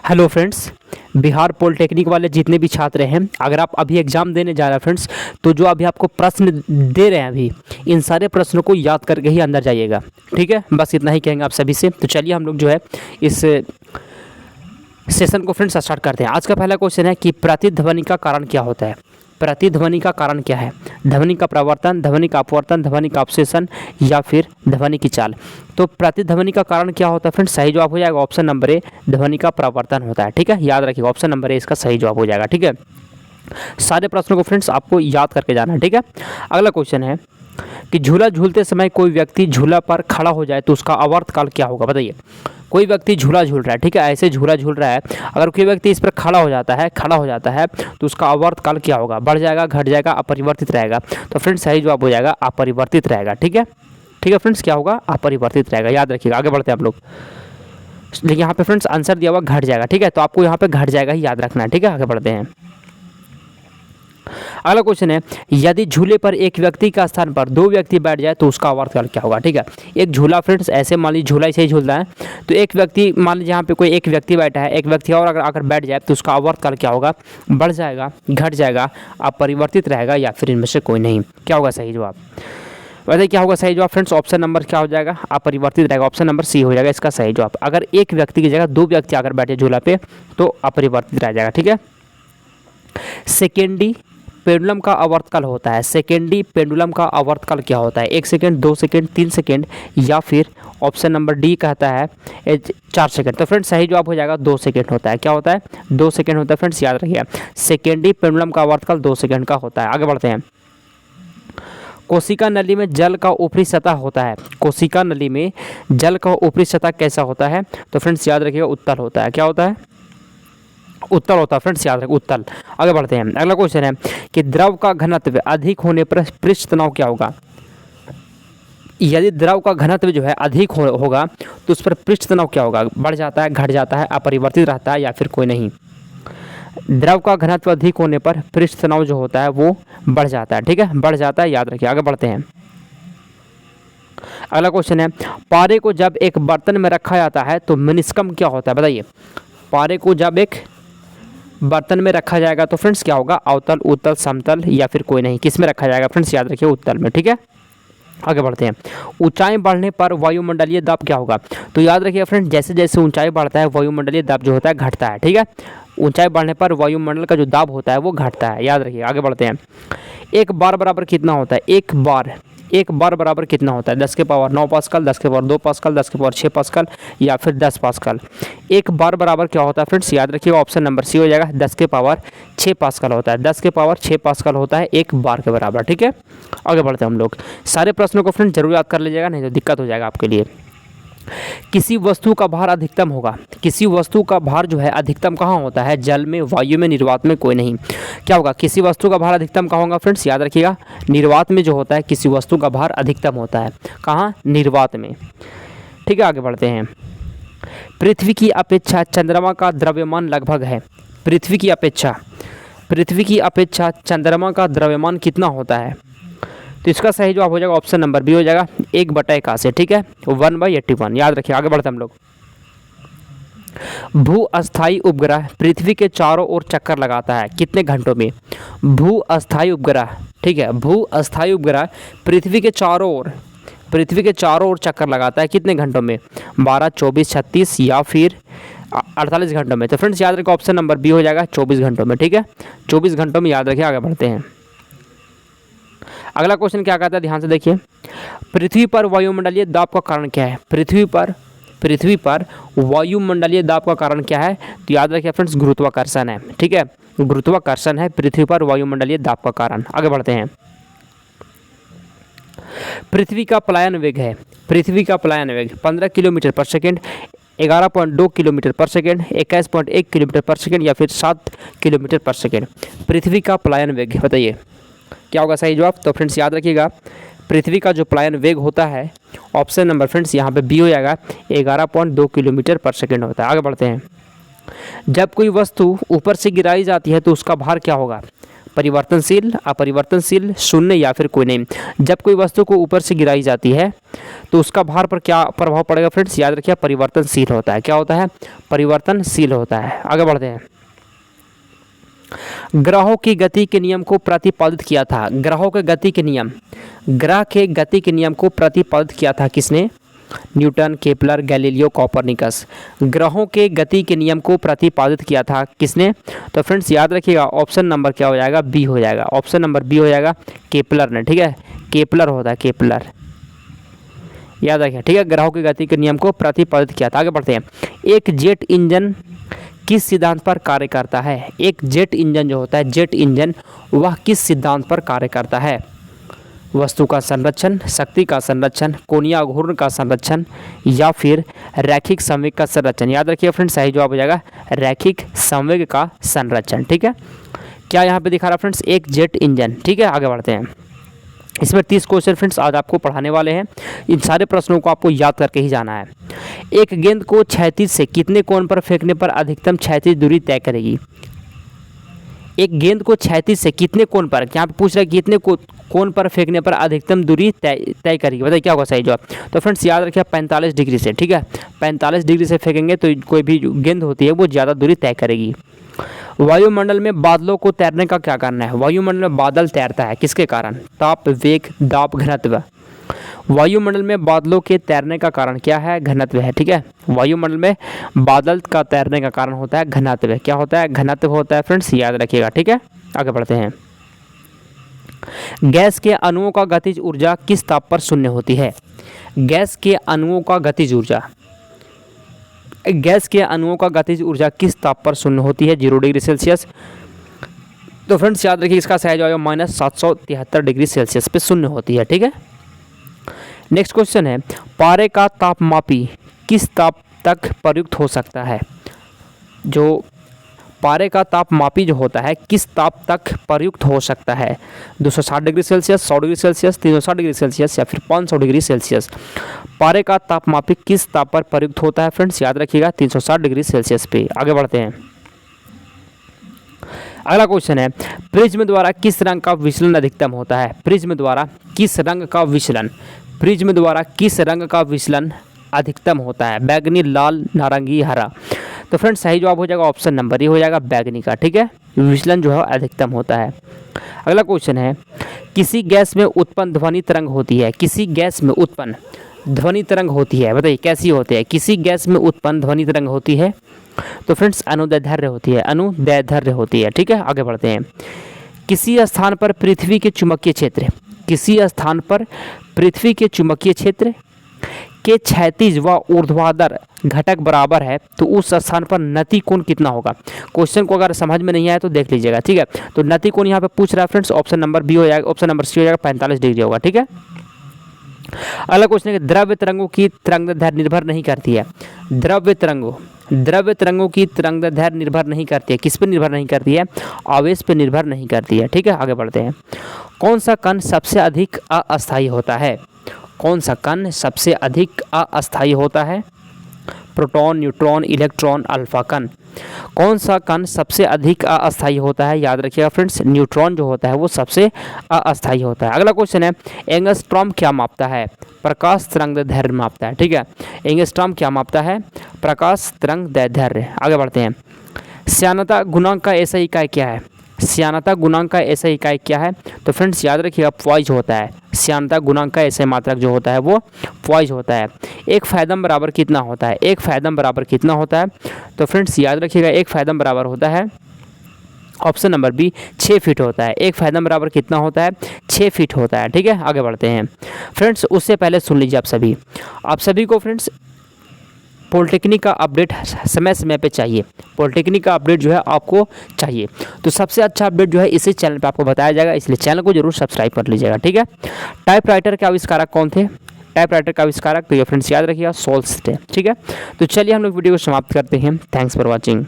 Hello friends, Bihar polytechnic वाले जितने भी छात्र हैं, अगर आप अभी एग्ज़ाम देने जा रहे हैं फ्रेंड्स, तो जो अभी आपको प्रश्न दे रहे हैं अभी, इन सारे प्रश्नों को याद करके ही अंदर जाइएगा। ठीक है, बस इतना ही कहेंगे आप सभी से। तो चलिए हम लोग जो है इस सेशन को फ्रेंड्स स्टार्ट करते हैं। आज का पहला क्वेश्चन है कि प्रतिध्वनि का कारण क्या होता है। प्रतिध्वनि का कारण क्या है? ध्वनि का प्रवर्तन, ध्वनि का अपवर्तन, ध्वनि का अवशेषण या फिर ध्वनि की चाल। तो प्रतिध्वनि का कारण क्या होता है फ्रेंड्स? सही जवाब हो जाएगा ऑप्शन नंबर ए, ध्वनि का प्रवर्तन होता है। ठीक है, याद रखिएगा ऑप्शन नंबर ए इसका सही जवाब हो जाएगा। ठीक है, सारे प्रश्नों को फ्रेंड्स आपको याद करके जाना है। ठीक है, अगला क्वेश्चन है कि झूला झूलते समय कोई व्यक्ति झूला पर खड़ा हो जाए तो उसका आवर्तकाल क्या होगा? बताइए। कोई व्यक्ति झूला झूल रहा है, ठीक है, ऐसे झूला झूल रहा है, अगर कोई व्यक्ति इस पर खड़ा हो जाता है तो उसका आवर्तकाल क्या होगा? बढ़ जाएगा, घट जाएगा, अपरिवर्तित रहेगा? तो फ्रेंड्स सही जवाब हो जाएगा अपरिवर्तित रहेगा। ठीक है फ्रेंड्स, क्या होगा? अपरिवर्तित रहेगा। याद रखिएगा, आगे बढ़ते हैं आप लोग। लेकिन यहाँ पे फ्रेंड्स आंसर दिया हुआ घट जाएगा। ठीक है, तो आपको यहाँ पे घट जाएगा ही याद रखना है। ठीक है, आगे बढ़ते हैं। अगला क्वेश्चन है, यदि झूले पर एक व्यक्ति का स्थान पर दो व्यक्ति बैठ जाए तो उसका आवर्तकाल क्या होगा? ठीक है, एक झूला फ्रेंड्स ऐसे मान लीजिए झूला ऐसे ही झूल रहा है, तो एक व्यक्ति मान लीजिए यहाँ पे कोई एक व्यक्ति बैठा है, एक व्यक्ति और अगर आकर बैठ जाए तो उसका आवर्तकाल क्या होगा? बढ़ जाएगा, घट जाएगा, अपरिवर्तित रहेगा या फिर इनमें से कोई नहीं? क्या होगा सही जवाब? वैसे क्या होगा सही जवाब फ्रेंड्स? ऑप्शन नंबर क्या हो जाएगा? अपरिवर्तित रहेगा। ऑप्शन नंबर सी हो जाएगा इसका सही जवाब। अगर एक व्यक्ति की जगह दो व्यक्ति आकर बैठे झूला पे तो अपरिवर्तित रह जाएगा। ठीक है, सेकेंडी पेंडुलम का आवर्तकाल होता है। सेकेंडी पेंडुलम का आवर्तकाल क्या होता है? 1 सेकेंड, 2 सेकेंड, 3 सेकेंड या फिर ऑप्शन नंबर डी कहता है 4 सेकेंड। तो फ्रेंड्स सही जवाब हो जाएगा 2 सेकेंड होता है। क्या होता है? 2 सेकेंड होता है फ्रेंड्स, याद रखिए। सेकेंडी पेंडुलम का आवर्तकाल 2 सेकेंड का होता है। आगे बढ़ते हैं। कोशिका नली में जल का ऊपरी सतह होता है। कोशिका नली में जल का ऊपरी सतह कैसा होता है? तो फ्रेंड्स याद रखिएगा उत्तल होता है। क्या होता है? उत्तल होता है फ्रेंड्स, याद रखिए उत्तल। आगे बढ़ते हैं। अगला क्वेश्चन है कि द्रव का घनत्व अधिक होने पर पृष्ठ तनाव क्या होगा? यदि द्रव का घनत्व जो है अधिक होगा तो उस पर पृष्ठ तनाव क्या होगा? बढ़ जाता है, घट जाता है, अपरिवर्तित रहता है या फिर कोई नहीं? द्रव का घनत्व अधिक होने पर पृष्ठ तनाव जो होता है वो बढ़ जाता है। ठीक है, बढ़ जाता है, याद रखिए। आगे बढ़ते हैं। अगला क्वेश्चन है, पारे को जब एक बर्तन में रखा जाता है तो मेनिस्कम क्या होता है? बताइए। पारे को जब एक बर्तन में रखा जाएगा तो फ्रेंड्स क्या होगा? अवतल, उत्तल, समतल या फिर कोई नहीं? किस में रखा जाएगा फ्रेंड्स? याद रखिए उत्तल में। ठीक है, आगे बढ़ते हैं। ऊंचाई बढ़ने पर वायुमंडलीय दाब क्या होगा? तो याद रखिए फ्रेंड्स, जैसे जैसे ऊंचाई बढ़ता है वायुमंडलीय दाब जो होता है घटता है। ठीक है, ऊंचाई बढ़ने पर वायुमंडल का जो दाब होता है वो घटता है। याद रखिए, आगे बढ़ते हैं। एक बार बराबर कितना होता है? एक बार बराबर कितना होता है? 10 के पावर 9 पास्कल, 10 के पावर 2 पास्कल, 10 के पावर 6 पास्कल या फिर 10 पास्कल? एक बार बराबर क्या होता है फ्रेंड्स? याद रखिएगा ऑप्शन नंबर सी हो जाएगा 10 के पावर 6 पास्कल होता है। 10 के पावर 6 पास्कल होता है एक बार के बराबर। ठीक है, आगे बढ़ते हैं हम लोग। सारे प्रश्नों को फ्रेंड्स जरूर याद कर लीजिएगा, नहीं तो दिक्कत हो जाएगा आपके लिए। किसी वस्तु का भार अधिकतम होगा। किसी वस्तु का भार जो है अधिकतम कहाँ होता है? जल में, वायु में, निर्वात में, कोई नहीं? क्या होगा? किसी वस्तु का भार अधिकतम कहाँ होगा फ्रेंड्स? याद रखिएगा निर्वात में जो होता है किसी वस्तु का भार अधिकतम होता है। कहाँ? निर्वात में। ठीक है, आगे बढ़ते हैं। पृथ्वी की अपेक्षा चंद्रमा का द्रव्यमान लगभग है। पृथ्वी की अपेक्षा चंद्रमा का द्रव्यमान कितना होता है? तो इसका सही जवाब हो जाएगा ऑप्शन नंबर बी हो जाएगा 1/81। ठीक है, 1/81। याद रखिए, आगे बढ़ते हम लोग। भू अस्थायी उपग्रह पृथ्वी के चारों ओर चक्कर लगाता है कितने घंटों में? भू अस्थायी उपग्रह, ठीक है, भू अस्थायी उपग्रह पृथ्वी के चारों ओर चक्कर लगाता है कितने घंटों में? 12, 24, 36 या फिर 48 घंटों में? तो फ्रेंड्स याद रखिए ऑप्शन नंबर बी हो जाएगा 24 घंटों में। ठीक है, 24 घंटों में, याद रखिए। आगे बढ़ते हैं। अगला क्वेश्चन क्या कहता है, ध्यान से देखिए। पृथ्वी पर वायुमंडलीय दाब का कारण क्या है? पृथ्वी पर वायुमंडलीय दाब का कारण क्या है? तो याद रखिए फ्रेंड्स गुरुत्वाकर्षण है। ठीक है, गुरुत्वाकर्षण है पृथ्वी पर वायुमंडलीय दाब का कारण। आगे बढ़ते हैं। पृथ्वी का पलायन वेग 15 किलोमीटर पर सेकेंड, 11.2 किलोमीटर पर सेकेंड, 21.1 किलोमीटर पर सेकेंड या फिर 7 किलोमीटर पर सेकेंड? पृथ्वी का पलायन वेग बताइए, क्या होगा सही जवाब? तो फ्रेंड्स याद रखिएगा पृथ्वी का जो पलायन वेग होता है ऑप्शन नंबर फ्रेंड्स यहाँ पे बी हो जाएगा 11.2 किलोमीटर पर सेकेंड होता है। आगे बढ़ते हैं। जब कोई वस्तु ऊपर से गिराई जाती है तो उसका भार क्या होगा? परिवर्तनशील, अपरिवर्तनशील, शून्य या फिर कोई नहीं? जब कोई वस्तु को ऊपर से गिराई जाती है तो उसका भार पर क्या प्रभाव पड़ेगा फ्रेंड्स, याद रखिए परिवर्तनशील होता है। क्या होता है, परिवर्तनशील होता है। आगे बढ़ते हैं। ग्रहों की गति के नियम को प्रतिपादित किया था। ग्रहों के गति के नियम, ग्रह के गति के नियम को प्रतिपादित किया था किसने, न्यूटन, केपलर, गैलीलियो, कोपरनिकस। ग्रहों के गति के नियम को प्रतिपादित किया था किसने, तो फ्रेंड्स याद रखिएगा ऑप्शन नंबर क्या हो जाएगा, बी हो जाएगा। ऑप्शन नंबर बी हो जाएगा, केपलर ने। ठीक है, केपलर होता है, केपलर, याद रखिए। ठीक है, ग्रहों की गति के नियम को प्रतिपादित किया था। आगे बढ़ते हैं। एक जेट इंजन किस सिद्धांत पर कार्य करता है। एक जेट इंजन जो होता है, जेट इंजन, वह किस सिद्धांत पर कार्य करता है। वस्तु का संरक्षण, शक्ति का संरक्षण, कोणीय घूर्ण का संरक्षण, या फिर रैखिक संवेग का संरक्षण। याद रखिए फ्रेंड्स सही जवाब हो जाएगा रैखिक संवेग का संरक्षण। ठीक है, क्या यहाँ पे दिखा रहा फ्रेंड्स, एक जेट इंजन। ठीक है, आगे बढ़ते हैं। इसमें 30 क्वेश्चन फ्रेंड्स आज आपको पढ़ाने वाले हैं। इन सारे प्रश्नों को आपको याद करके ही जाना है। एक गेंद को क्षैतिज से कितने कोण पर फेंकने पर अधिकतम क्षैतिज दूरी तय करेगी। एक गेंद को क्षैतिज से कितने कोण पर, यहाँ पे पूछ रहा है कितने कोण पर फेंकने पर अधिकतम दूरी तय करेगी। बताइए क्या होगा सही जवाब। तो फ्रेंड्स याद रखिए 45 डिग्री से। ठीक है, 45 डिग्री से फेंकेंगे तो कोई भी गेंद होती है वो ज़्यादा दूरी तय करेगी। वायुमंडल में बादलों को तैरने का क्या कारण है। वायुमंडल में बादल तैरता है किसके कारण, ताप, वेग, दाब, घनत्व। वायुमंडल में बादलों के तैरने का कारण क्या है, घनत्व है। ठीक है, वायुमंडल में बादल का तैरने का कारण होता है घनत्व। क्या होता है, घनत्व होता है फ्रेंड्स, याद रखिएगा। ठीक है, आगे बढ़ते हैं। गैस के अणुओं का गतिज ऊर्जा किस ताप पर शून्य होती है। गैस के अणुओं का गतिज ऊर्जा, गैस के अणुओं का गतिज ऊर्जा किस ताप पर शून्य होती है, 0 डिग्री सेल्सियस। तो फ्रेंड्स याद रखिए इसका सही जवाब -773 डिग्री सेल्सियस पे शून्य होती है। ठीक है, नेक्स्ट क्वेश्चन है, पारे का तापमापी किस ताप तक प्रयुक्त हो सकता है। जो पारे का तापमापी जो होता है किस ताप तक प्रयुक्त हो सकता है, 260 degree Celsius, 100 degree Celsius, 360 degree Celsius या फिर 500 डिग्री सेल्सियस। पारे का तापमापी किस ताप पर प्रयुक्त होता है फ्रेंड्स, याद रखिएगा 360 डिग्री सेल्सियस पे। आगे बढ़ते हैं। अगला क्वेश्चन है, प्रिज्म द्वारा किस रंग का विचलन अधिकतम होता है। प्रिज्म द्वारा किस रंग का विचलन, प्रिज्म द्वारा किस रंग का विचलन अधिकतम होता है, बैगनी, लाल, नारंगी, हरा। तो फ्रेंड्स सही जवाब हो जाएगा ऑप्शन नंबर ये हो जाएगा बैगनी का। ठीक है, विचलन जो है अधिकतम होता है। अगला क्वेश्चन है, किसी गैस में उत्पन्न ध्वनि तरंग होती है। किसी गैस में उत्पन्न ध्वनि तरंग होती है, बताइए कैसी होती है। किसी गैस में उत्पन्न ध्वनि तरंग होती है तो फ्रेंड्स अनुदैर्ध्य होती है, अनुदैर्ध्य होती है। ठीक है, आगे बढ़ते हैं। किसी स्थान पर पृथ्वी के चुंबकीय क्षेत्र, किसी स्थान पर पृथ्वी के चुंबकीय क्षेत्र के क्षैतिज व ऊर्ध्वाधर घटक बराबर है तो उस स्थान पर नति कोण कितना होगा। क्वेश्चन को अगर समझ में नहीं आया तो देख लीजिएगा। ठीक है, तो नति कोण यहाँ पे पूछ रहा है फ्रेंड्स, ऑप्शन नंबर बी हो जाएगा, ऑप्शन नंबर सी हो जाएगा, 45 डिग्री होगा। ठीक है, अगला क्वेश्चन है, द्रव्य तरंगों की तरंगदैर्ध्य निर्भर नहीं करती है। द्रव्य तरंगों की तरंगदैर्ध्य निर्भर नहीं करती है, किस पर निर्भर नहीं करती है, आवेश पर निर्भर नहीं करती है। ठीक है, आगे बढ़ते हैं। कौन सा कण सबसे अधिक अस्थायी होता है। कौन सा कण सबसे अधिक अस्थायी होता है, प्रोटॉन, न्यूट्रॉन, इलेक्ट्रॉन, अल्फा कण। कौन सा कण सबसे अधिक अस्थायी होता है, याद रखिएगा फ्रेंड्स न्यूट्रॉन जो होता है वो सबसे अस्थायी होता है। अगला क्वेश्चन है, एंगस्ट्रॉम क्या मापता है, प्रकाश तरंगदैर्ध्य मापता है। ठीक है, एंगस्ट्रॉम क्या मापता है, प्रकाश तरंगदैर्ध्य। आगे बढ़ते हैं। श्यानता गुणांक का ऐसा इकाई क्या है। श्यानता गुणांक का ऐसा इकाई क्या है, तो फ्रेंड्स याद रखिएगा पॉइज होता है। श्यानता गुणांक का ऐसे मात्रक जो होता है वो पॉइज होता है। एक फायदम बराबर कितना होता है, एक फायदम बराबर कितना होता है, तो फ्रेंड्स याद रखिएगा एक फायदम बराबर होता है, ऑप्शन नंबर बी 6 फीट होता है। एक फायदम बराबर कितना होता है, 6 फीट होता है। ठीक है, आगे बढ़ते हैं फ्रेंड्स। उससे पहले सुन लीजिए आप सभी को फ्रेंड्स पॉलिटेक्निक का अपडेट समय समय पे चाहिए। पॉलिटेक्निक का अपडेट जो है आपको चाहिए, तो सबसे अच्छा अपडेट जो है इसी चैनल पे आपको बताया जाएगा, इसलिए चैनल को जरूर सब्सक्राइब कर लीजिएगा। ठीक है, टाइपराइटर के आविष्कारक कौन थे, टाइपराइटर का आविष्कारक तो ये फ्रेंड्स याद रखिएगा सोल्स थे। ठीक है, तो चलिए हम लोग वीडियो को समाप्त करते हैं। Thanks for watching.